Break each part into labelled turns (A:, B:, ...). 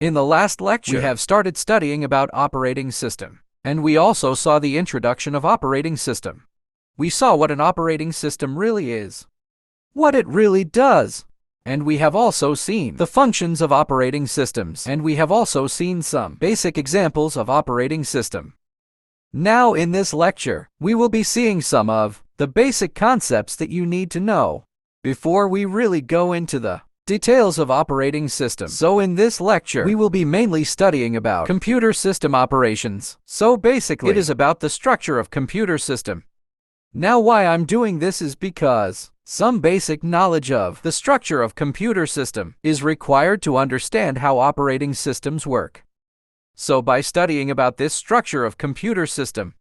A: In the last lecture, we have started studying about operating system, and we also saw the introduction of operating system. We saw what an operating system really is, what it really does, and we have also seen the functions of operating systems, and we have also seen some basic examples of operating system. Now in this lecture, we will be seeing some of the basic concepts that you need to know before we really go into the details of operating system. So in this lecture, we will be mainly studying about computer system operations. So basically, it is about the structure of computer system. Now why I'm doing this is because some basic knowledge of the structure of computer system is required to understand how operating systems work. So by studying about this structure of computer system,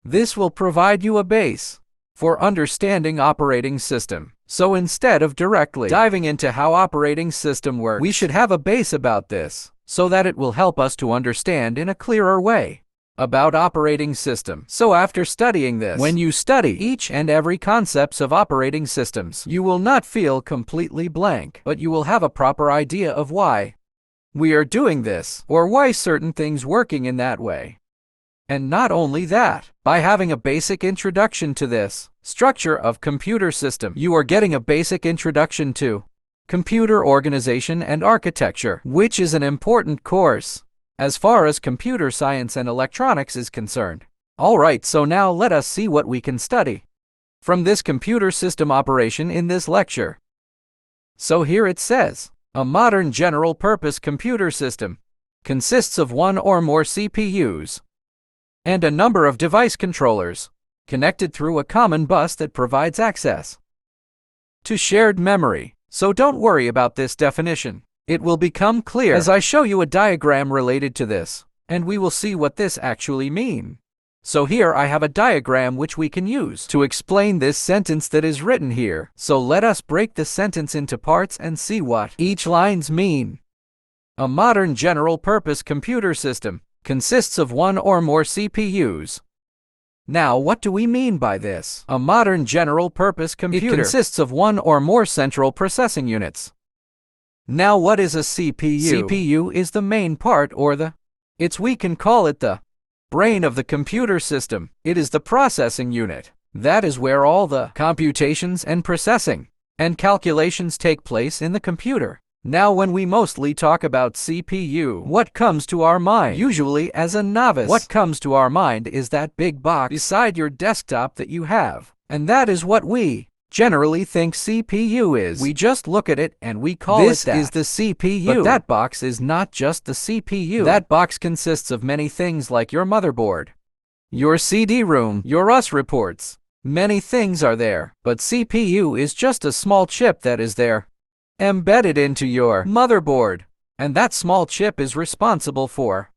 A: this will provide you a base for understanding operating system. So instead of directly diving into how operating system works, we should have a base about this, so that it will help us to understand in a clearer way about operating system. So after studying this, when you study each and every concepts of operating systems, you will not feel completely blank, but you will have a proper idea of why we are doing this, or why certain things working in that way. And not only that, by having a basic introduction to this structure of computer system, you are getting a basic introduction to computer organization and architecture, which is an important course as far as computer science and electronics is concerned. Alright, so now let us see what we can study from this computer system operation in this lecture. So here it says, a modern general-purpose computer system consists of one or more CPUs and a number of device controllers connected through a common bus that provides access to shared memory. So don't worry about this definition. It will become clear as I show you a diagram related to this, and we will see what this actually means. So here I have a diagram which we can use to explain this sentence that is written here. So let us break the sentence into parts and see what each lines mean. A modern general-purpose computer system consists of one or more CPUs. Now, what do we mean by this? A modern general-purpose computer consists of one or more central processing units. Now, what is a CPU? CPU is the main part, or we can call it the brain of the computer system. It is the processing unit. That is where all the computations and processing and calculations take place in the computer. Now when we mostly talk about CPU, what comes to our mind? Usually as a novice, what comes to our mind is that big box beside your desktop that you have. And that is what we generally think CPU is. We just look at it and we call it that. This is the CPU. But that box is not just the CPU. That box consists of many things like your motherboard, your CD-ROM, your US reports. Many things are there, but CPU is just a small chip that is there, embedded into your motherboard, and that small chip is responsible for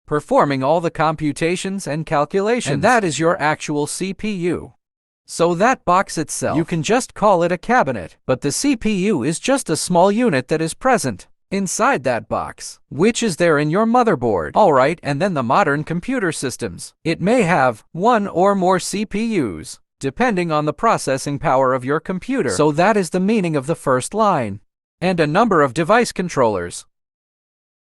A: performing all the computations and calculations, and that is your actual CPU. So that box itself, you can just call it a cabinet, but the CPU is just a small unit that is present inside that box, which is there in your motherboard. Alright, and then the modern computer systems. It may have one or more CPUs, depending on the processing power of your computer. So that is the meaning of the first line. And a number of device controllers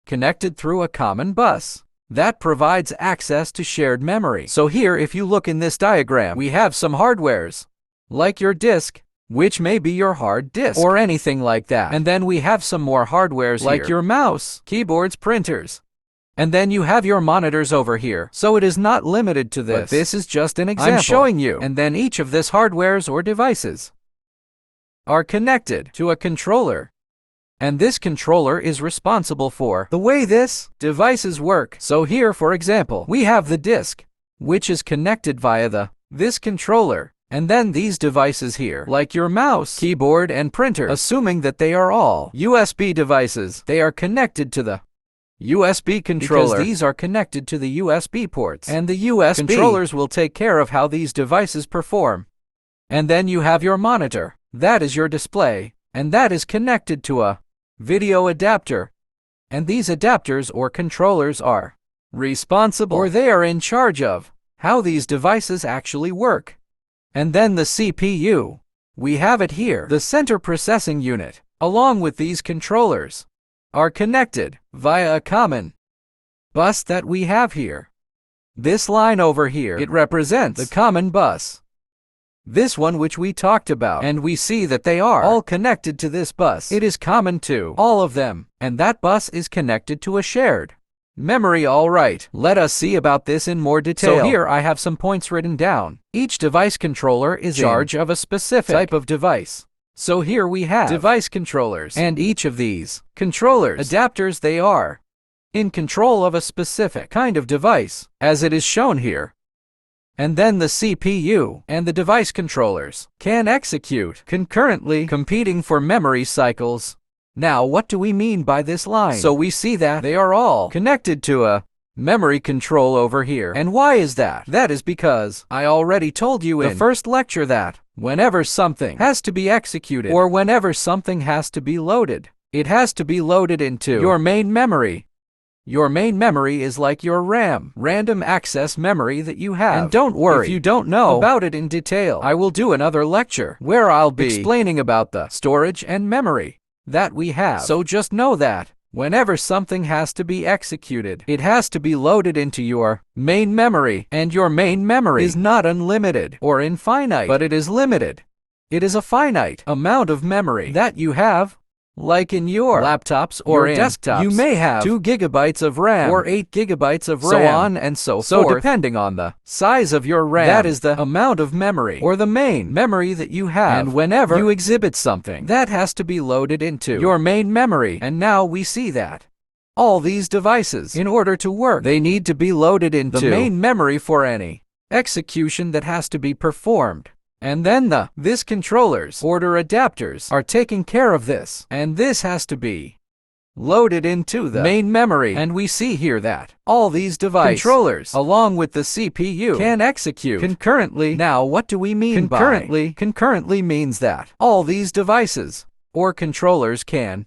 A: connected through a common bus that provides access to shared memory. So here, if you look in this diagram, we have some hardwares, like your disk, which may be your hard disk, or anything like that. And then we have some more hardwares like your mouse, keyboards, printers. And then you have your monitors over here. So it is not limited to this. But this is just an example I'm showing you. And then each of this hardwares or devices are connected to a controller. And this controller is responsible for the way this devices work. So here, for example, we have the disk, which is connected via this controller. And then these devices here, like your mouse, keyboard, and printer, assuming that they are all USB devices, they are connected to the USB controller, because these are connected to the USB ports, and the USB controllers will take care of how these devices perform. And then you have your monitor, that is your display, and that is connected to a video adapter. And these adapters or controllers are responsible, or they are in charge of how these devices actually work. And then the CPU, we have it here, the center processing unit, along with these controllers. are connected via a common bus that we have here. This line over here, it represents the common bus. This one which we talked about, and we see that they are all connected to this bus. It is common to all of them, and that bus is connected to a shared memory. All right, let us see about this in more detail. So here I have some points written down. Each device controller is in charge of a specific type of device. So here we have device controllers, and each of these controllers, adapters, they are in control of a specific kind of device, as it is shown here. And then the CPU and the device controllers can execute concurrently, competing for memory cycles. Now, what do we mean by this line? So we see that they are all connected to a memory control over here. And why is that? That is because I already told you in the first lecture that whenever something has to be executed, or whenever something has to be loaded, it has to be loaded into your main memory. Your main memory is like your RAM, random access memory that you have. And don't worry if you don't know about it in detail. I will do another lecture where I'll be explaining about the storage and memory that we have. So just know that whenever something has to be executed, it has to be loaded into your main memory. And your main memory is not unlimited or infinite, but it is limited. It is a finite amount of memory that you have. Like in your laptops or your desktops, you may have 2 gigabytes of RAM or 8 gigabytes of RAM, so on and so forth. So depending on the size of your RAM, that is the amount of memory or the main memory that you have. And whenever you exhibit something, that has to be loaded into your main memory. And now we see that all these devices, in order to work, they need to be loaded into the main memory for any execution that has to be performed. And then this controllers or adapters are taking care of this. And this has to be loaded into the main memory. And we see here that all these device controllers, along with the CPU, can execute concurrently. Now, what do we mean concurrently? Concurrently means that all these devices or controllers can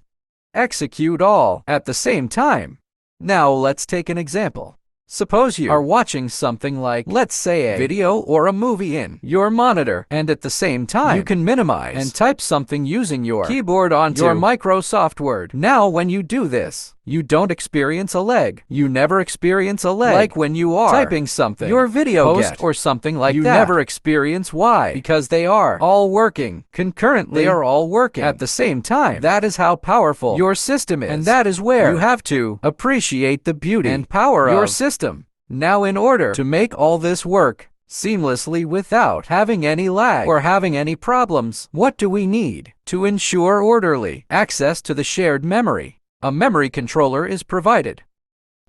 A: execute all at the same time. Now, let's take an example. Suppose you are watching something like, let's say, a video or a movie in your monitor, and at the same time, you can minimize and type something using your keyboard onto your Microsoft Word. Now, when you do this, you don't experience a lag. You never experience a lag. Like when you are typing something, your video post or something like that. You never experience. Why? Because they are all working concurrently. They are all working at the same time. That is how powerful your system is. And that is where you have to appreciate the beauty and power of your system. Now, in order to make all this work seamlessly without having any lag or having any problems, what do we need to ensure orderly access to the shared memory? A memory controller is provided,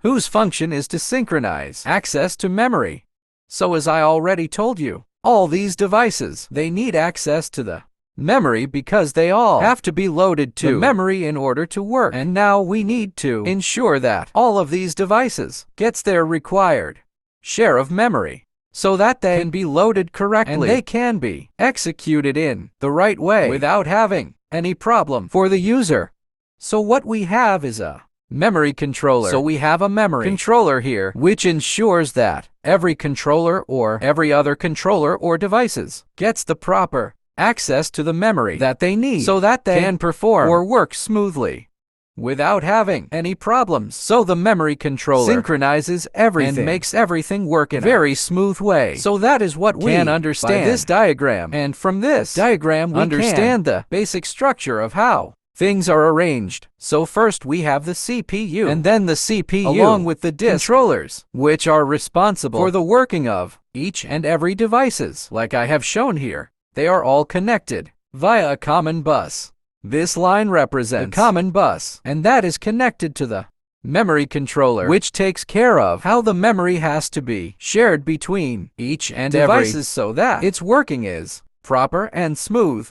A: whose function is to synchronize access to memory. So as I already told you, all these devices, they need access to the memory because they all have to be loaded to the memory in order to work. And now we need to ensure that all of these devices gets their required share of memory so that they can be loaded correctly and they can be executed in the right way without having any problem for the user. So what we have is a memory controller. So we have a memory controller here, which ensures that every controller or every other controller or devices gets the proper access to the memory that they need so that they can perform or work smoothly without having any problems. So the memory controller synchronizes everything and makes everything work in a very smooth way. So that is what we can understand by this diagram. And from this diagram, we understand the basic structure of how things are arranged. So first we have the CPU, and then the CPU along with the disk controllers, which are responsible for the working of each and every devices. Like I have shown here, they are all connected via a common bus. This line represents the common bus, and that is connected to the memory controller, which takes care of how the memory has to be shared between each and devices so that its working is proper and smooth.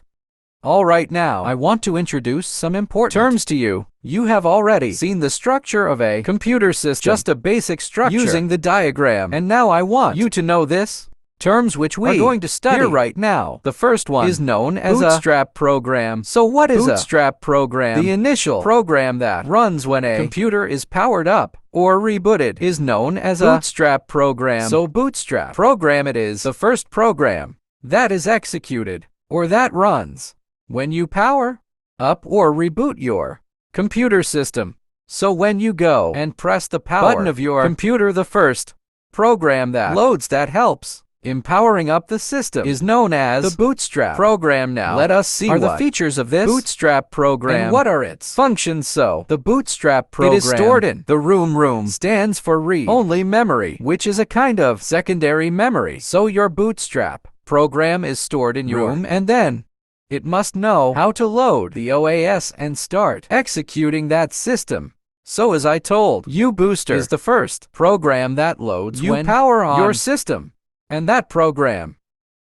A: All right, now I want to introduce some important terms to you. You have already seen the structure of a computer system, just a basic structure using the diagram. And now I want you to know this terms which we are going to study here right now. The first one is known as Bootstrap program. So what is a Bootstrap program? The initial program that runs when a computer is powered up or rebooted is known as a Bootstrap program. So Bootstrap program, it is the first program that is executed or that runs when you power up or reboot your computer system. So when you go and press the power button of your computer, the first program that loads that helps empowering up the system is known as the Bootstrap program. Now, let us see what the features of this Bootstrap program and what are its functions. So, the Bootstrap program, it is stored in the room stands for read-only memory, which is a kind of secondary memory. So your Bootstrap program is stored in your room, and then it must know how to load the OS and start executing that system. So as I told you, Booster is the first program that loads when you power on your system. And that program,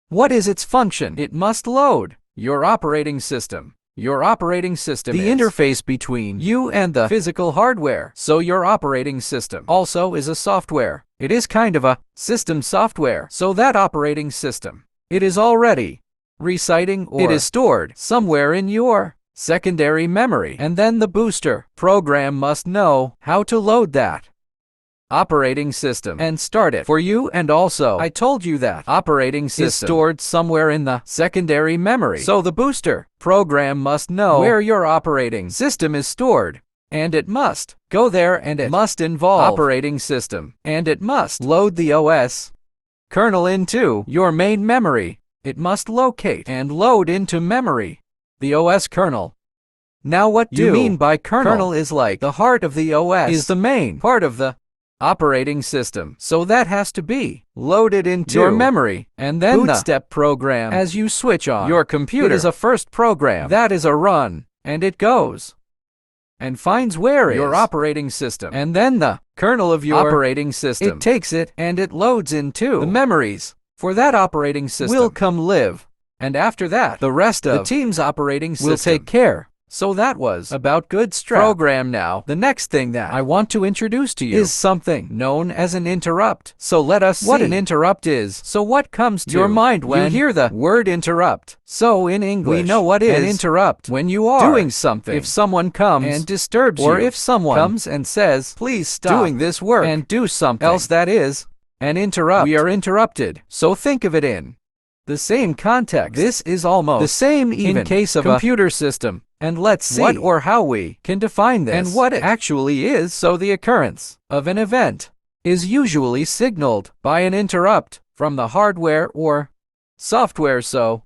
A: what is its function? It must load your operating system. Your operating system is the interface between you and the physical hardware. So your operating system also is a software. It is kind of a system software. So that operating system, it is already reciting or it is stored somewhere in your secondary memory. And then the Booster program must know how to load that operating system and start it for you. And also, I told you that operating system is stored somewhere in the secondary memory. So the Booster program must know where your operating system is stored, and it must go there, and it must involve operating system, and it must load the OS kernel into your main memory. It must locate and load into memory the OS kernel. Now what do you mean by kernel? Kernel is like the heart of the OS, is the main part of the operating system. So that has to be loaded into your memory. And then Bootstrap program, as you switch on your computer, it is a first program that is a run, and it goes and finds where your operating system, and then the kernel of your operating system. It takes it and it loads into the memories for that operating system will come live. And after that, the rest of the team's operating system will take care. So that was about Bootstrap program. Now, the next thing that I want to introduce to you is something known as an interrupt. So let us see what an interrupt is. So what comes to your mind when you hear the word interrupt? So in English, we know what is an interrupt. When you are doing something, if someone comes and disturbs you, or if someone comes and says, please stop doing this work and do something else, that is an interrupt. We are interrupted. So think of it in the same context. This is almost the same even in case of a computer system. And let's see what or how we can define this and what it actually is. So the occurrence of an event is usually signaled by an interrupt from the hardware or software. So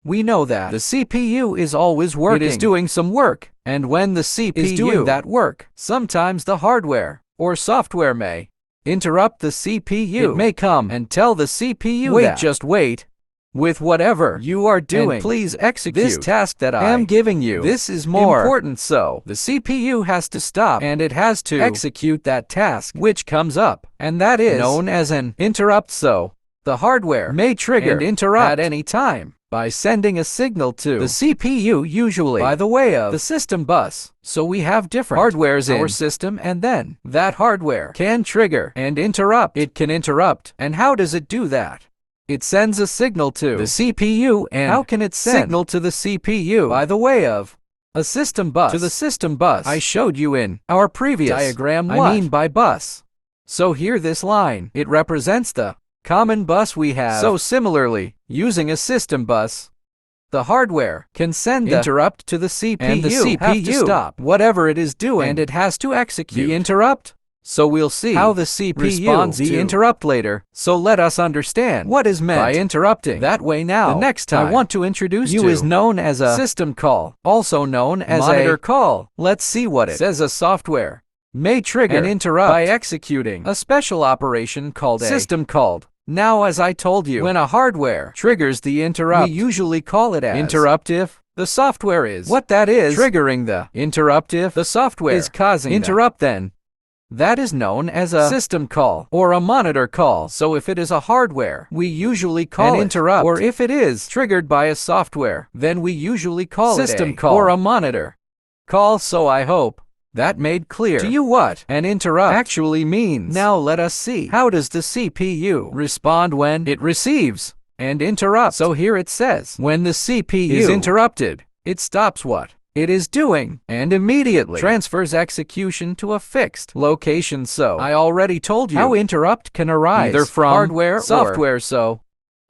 A: we know that the CPU is always working. It is doing some work. And when the CPU is doing that work, sometimes the hardware or software may interrupt the CPU. It may come and tell the CPU, wait, just wait with whatever you are doing, and please execute this task that I am giving you. This is more important. So the CPU has to stop and it has to execute that task which comes up, and that is known as an interrupt. So the hardware may trigger and interrupt at any time by sending a signal to the CPU, usually by the way of the system bus. So we have different hardwares in our system, and then that hardware can trigger and interrupt. It can interrupt. And how does it do that? It sends a signal to the CPU. And how can it send signal to the CPU? By the way of a system bus. To the system bus I showed you in our previous diagram what I mean by bus. So here this line, it represents the common bus we have. So similarly, using a system bus, the hardware can send the interrupt to the CPU, and the CPU have to stop whatever it is doing, and it has to execute the interrupt. So we'll see how the CPU responds to the interrupt later. So let us understand what is meant by interrupting that way. Now, the next time I want to introduce you is known as a system call, also known as monitor call. Let's see what it says. A software may trigger an interrupt by executing a special operation called a system called. Now, as I told you, when a hardware triggers the interrupt, we usually call it as interrupt if the software is what that is triggering the interrupt. If the software is causing interrupt, then that is known as a system call or a monitor call. So if it is a hardware, we usually call it interrupt, or if it is triggered by a software, then we usually call system call or a monitor call. So I hope that made clear to you what an interrupt actually means. Now let us see how does the CPU respond when it receives an interrupt. So here it says, when the CPU is interrupted, it stops what it is doing and immediately transfers execution to a fixed location. So I already told you how interrupt can arise either from hardware or software. So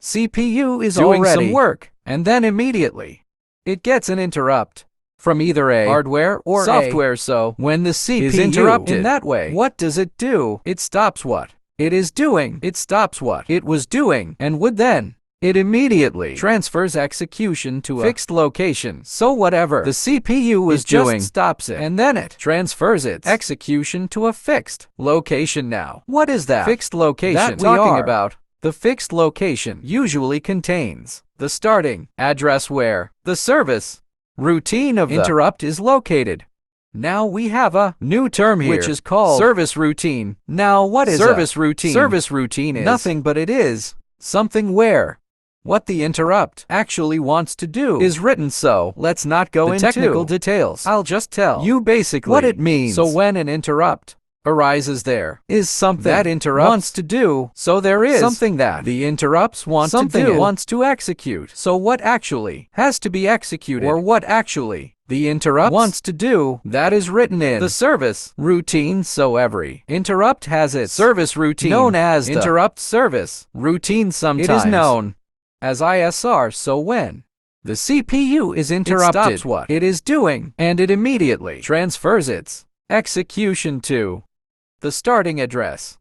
A: CPU is doing some work, and then immediately it gets an interrupt. from either a hardware or software. So when the CPU is interrupted in that way, what does it do? It stops what it is doing. It stops what it was doing and would then. It immediately transfers execution to a fixed location. So whatever the CPU was doing stops it, and then it transfers its execution to a fixed location. Now, what is that fixed location that we are talking about? The fixed location usually contains the starting address where the service routine of the interrupt is located. Now we have a new term here, which is called service routine. Now, what is service routine? Service routine is nothing but it is something where what the interrupt actually wants to do is written. So let's not go into technical details. I'll just tell you basically what it means. So when an interrupt arises, there is something that interrupt wants to do. So there is something that the interrupts want to do, wants to execute. So what actually has to be executed, or what actually the interrupt wants to do, that is written in the service routine. So every interrupt has its service routine known as the interrupt service routine. Sometimes it is known as ISR. So when the CPU is interrupted, it stops what it is doing, and it immediately transfers its execution to the starting address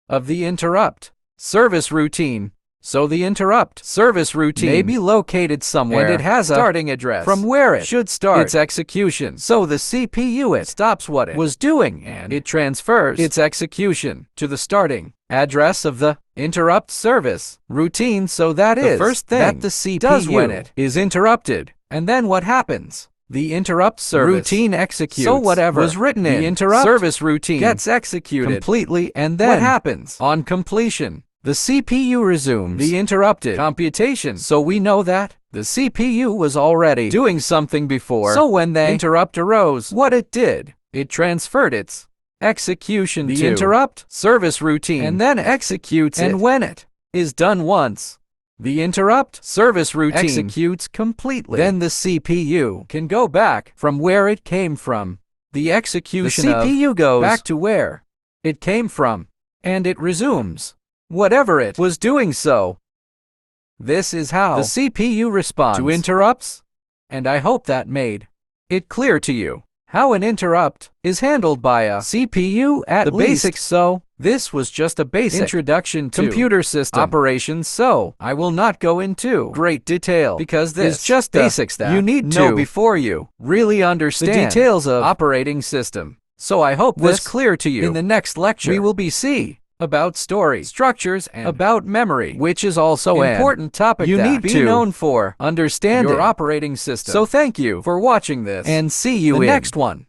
A: of the interrupt service routine. So the interrupt service routine may be located somewhere, and it has a starting address from where it should start its execution. So the CPU stops what it was doing, and it transfers its execution to the starting address of the interrupt service routine. So that is the first thing that the CPU does when it is interrupted. And then what happens? The interrupt service routine executes. So whatever was written in the interrupt service routine gets executed completely, and then what happens? On completion, the CPU resumes the interrupted computation. So we know that the CPU was already doing something before. So when the interrupt arose, what it did, it transferred its execution to the interrupt service routine, and then executes it. And when it is done once, the interrupt service routine executes completely. Then the CPU can go back from where it came from. The execution the CPU goes back to where it came from, and it resumes whatever it was doing. So this is how the CPU responds to interrupts, and I hope that made it clear to you how an interrupt is handled by a CPU at the basics. So this was just a basic introduction to computer system operations, so I will not go into great detail because this is just basics that you need to know before you really understand the details of operating system. So I hope this was clear to you. In the next lecture, we will be about story structures and about memory, which is also an important topic you need to be known for understanding your operating system. So thank you for watching this, and see you in the next one.